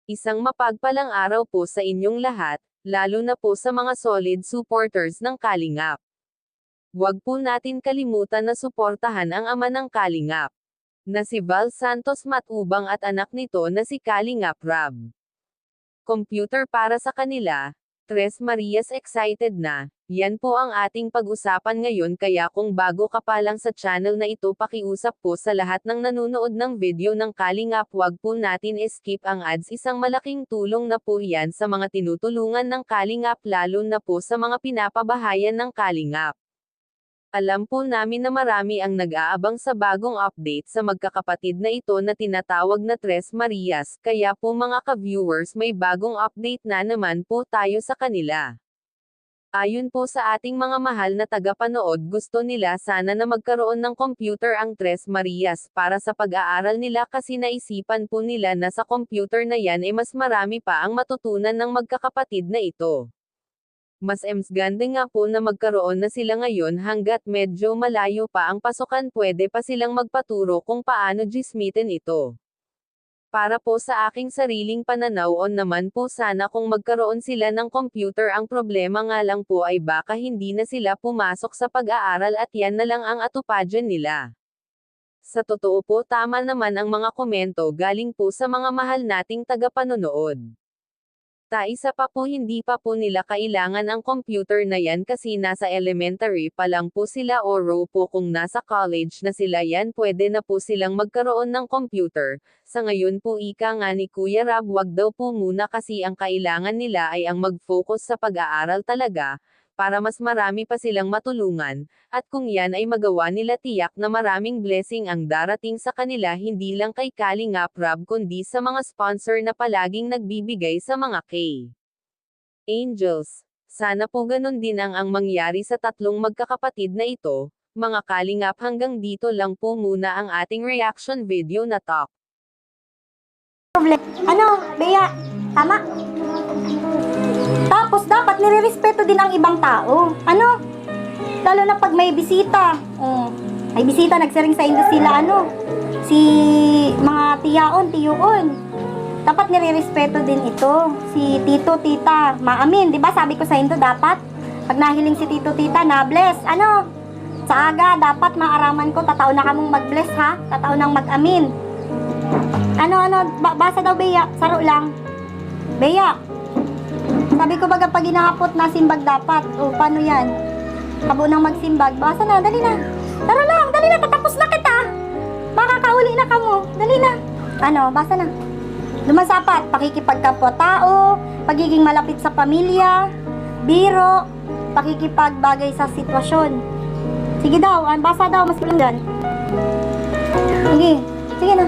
Isang mapagpalang araw po sa inyong lahat, lalo na po sa mga solid supporters ng Kalingap. Huwag po natin kalimutan na suportahan ang ama ng Kalingap, na si Val Santos Matubang at anak nito na si Kalingap Rab. Computer para sa kanila, Tres Marias excited na. Yan po ang ating pag-usapan ngayon, kaya kung bago ka pa lang sa channel na ito, pakiusap po sa lahat ng nanonood ng video ng Kalingap, wag po natin skip ang ads. Isang malaking tulong na po yan sa mga tinutulungan ng Kalingap, lalo na po sa mga pinapabahayan ng Kalingap. Alam po namin na marami ang nag-aabang sa bagong update sa magkakapatid na ito na tinatawag na Tres Marias, kaya po mga ka-viewers, may bagong update na naman po tayo sa kanila. Ayon po sa ating mga mahal na tagapanood, gusto nila sana na magkaroon ng computer ang Tres Marias para sa pag-aaral nila, kasi naisipan po nila na sa computer na yan mas marami pa ang matutunan ng magkakapatid na ito. Mas ganda nga po na magkaroon na sila ngayon, hanggat medyo malayo pa ang pasukan, pwede pa silang magpaturo kung paano gismitin ito. Para po sa aking sariling pananaw naman po, sana kung magkaroon sila ng computer. Ang problema nga lang po ay baka hindi na sila pumasok sa pag-aaral at yan na lang ang atupadyan nila. Sa totoo po, tama naman ang mga komento galing po sa mga mahal nating tagapanonood. Isa pa po, hindi pa po nila kailangan ang computer na yan kasi nasa elementary pa lang po sila, o po kung nasa college na sila yan, pwede na po silang magkaroon ng computer. Sa ngayon po, ika nga ni Kuya Rab, wag daw po muna kasi ang kailangan nila ay ang mag-focus sa pag-aaral talaga, para mas marami pa silang matulungan, at kung yan ay magawa nila, tiyak na maraming blessing ang darating sa kanila, hindi lang kay Kalingap Rab kundi sa mga sponsor na palaging nagbibigay sa mga Angels. Sana po ganun din ang mangyari sa tatlong magkakapatid na ito. Mga Kalingap, hanggang dito lang po muna ang ating reaction video na talk. Ano, Bea? Tama? Tapos dapat nire-respeto din ang ibang tao. Ano? Lalo na pag may bisita. May bisita, nagsiring sa Indo sila, si mga tiyaon. Dapat nire-respeto din ito. Si tito, tita, maamin. Diba sabi ko sa Indo, dapat pag nahiling si tito, tita, na-bless. Sa aga, dapat maaraman ko, tatao na kamong mag-bless, ha? Tatao nang mag-amin. Basa daw, Bea. Saro lang. Bea, sabi ko baga pag inahapot na simbag dapat. Paano yan? Kabo nang magsimbag. Basa na, dali na. Tara lang, dali na, tatapos na kita. Makakauli na kamo. Dali na. Basa na. Lumasapat, pakikipagkapwa-tao, pagiging malapit sa pamilya, biro, pakikipagbagay sa sitwasyon. Sige daw, basa daw, mas lang dyan. Sige na.